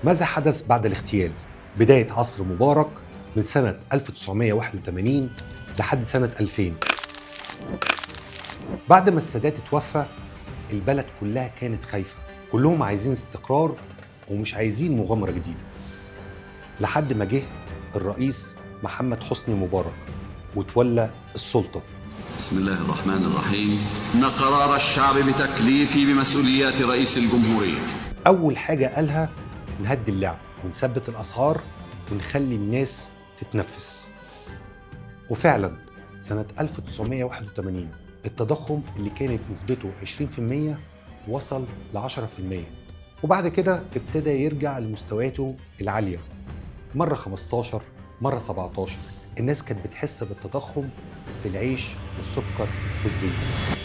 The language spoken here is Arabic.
ماذا حدث بعد الاغتيال؟ بداية عصر مبارك من سنة 1981 لحد سنة 2000. بعد ما السادات اتوفى البلد كلها كانت خايفة، كلهم عايزين استقرار ومش عايزين مغامرة جديدة، لحد ما جه الرئيس محمد حسني مبارك وتولى السلطة. بسم الله الرحمن الرحيم. إن قرار الشعب بتكليفي بمسؤوليات رئيس الجمهورية. أول حاجة قالها نهدي اللعب ونثبت الأسعار ونخلي الناس تتنفس. وفعلا سنة 1981 التضخم اللي كانت نسبته 20% وصل ل 10%، وبعد كده ابتدى يرجع لمستوياته العالية، مرة 15 مرة 17. الناس كانت بتحس بالتضخم في العيش والسكر والزيت.